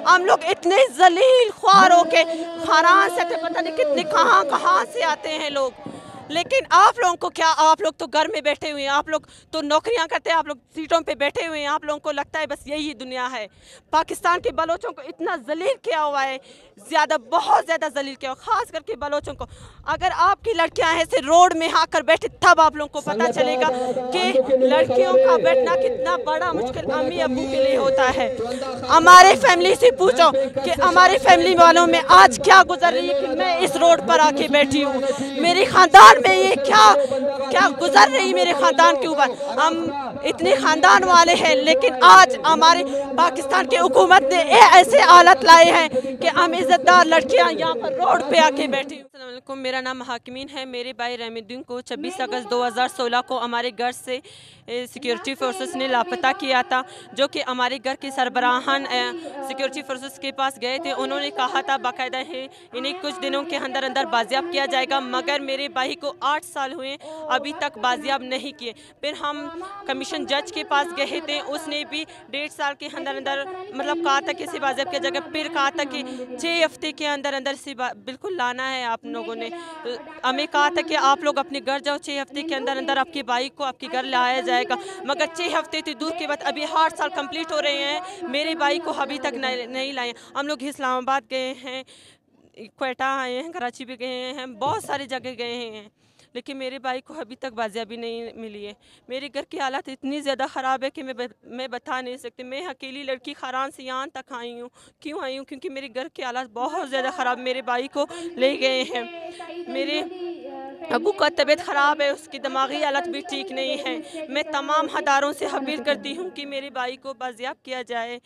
हम लोग इतने जलील ख्वार हो के खारान से पता नहीं कितने कहाँ से आते हैं लोग। लेकिन आप लोगों को क्या, आप लोग तो घर में बैठे हुए हैं, आप लोग तो नौकरियां करते हैं, आप लोग सीटों पे बैठे हुए हैं, आप लोगों को लगता है बस यही दुनिया है। पाकिस्तान के बलोचों को इतना जलील किया हुआ है, बहुत ज़्यादा जलील किया, खास करके बलोचों को। अगर आपकी लड़कियां ऐसे रोड में आकर बैठे तब आप लोगों को पता चलेगा कि लड़कियों का बैठना कितना बड़ा मुश्किल अम्मी अब्बू के लिए होता है। हमारे फैमिली से पूछो कि हमारे फैमिली वालों में आज क्या गुजर रही है कि मैं इस रोड पर आके बैठी हूँ। मेरे खानदान में ये क्या गुजर रही मेरे खानदान के ऊपर। हम इतने खानदान वाले हैं, लेकिन आज हमारे पाकिस्तान की हुकूमत ने ऐसे हालत लाए हैं कि हम इज्जतदार लड़कियां यहाँ पर रोड पे आके बैठी। अस्सलाम वालेकुम, मेरा नाम हाकिमीन है। मेरे भाई रहमुद्दीन को 26 अगस्त 2016 को हमारे घर से सिक्योरिटी फोर्सेस ने लापता किया था, जो कि हमारे घर के सरबराहान सिक्योरिटी फोर्सेस के पास गए थे। उन्होंने कहा था बाकायदा है इन्हें कुछ दिनों के अंदर अंदर बाजियाब किया जाएगा, मगर मेरे भाई को 8 साल हुए अभी तक बाजियाब नहीं किए। फिर हम कमीशन जज के पास गए थे, उसने भी 1.5 साल के अंदर अंदर मतलब कहा था कि इसे बाजियाब किया जाएगा। फिर कहा था कि 6 हफ्ते के अंदर अंदर इसे बिल्कुल लाना है। आप लोगों ने हमें कहा था कि आप लोग अपने घर जाओ, 6 हफ्ते के अंदर अंदर आपके भाई को आपके घर लाया जाएगा, मगर 6 हफ्ते तो दूर के बाद अभी 8 साल कंप्लीट हो रहे हैं, मेरे भाई को अभी तक नहीं लाए। हम लोग इस्लामाबाद गए हैं, क्वेटा आए हैं, कराची भी गए हैं, बहुत सारी जगह गए हैं, लेकिन मेरे भाई को अभी तक बाजियाबी नहीं मिली है। मेरे घर की हालत इतनी ज़्यादा ख़राब है कि मैं बता नहीं सकती। मैं अकेली लड़की खारान से यहाँ तक आई हूँ। क्यों आई हूँ? क्योंकि मेरे घर की हालत बहुत ज़्यादा ख़राब। मेरे भाई को ले गए हैं, मेरे अबू का तबीयत ख़राब है, उसकी दिमागी हालत भी ठीक नहीं है। मैं तमाम अदारों से अपील करती हूँ कि मेरे भाई को बाजियाब किया जाए।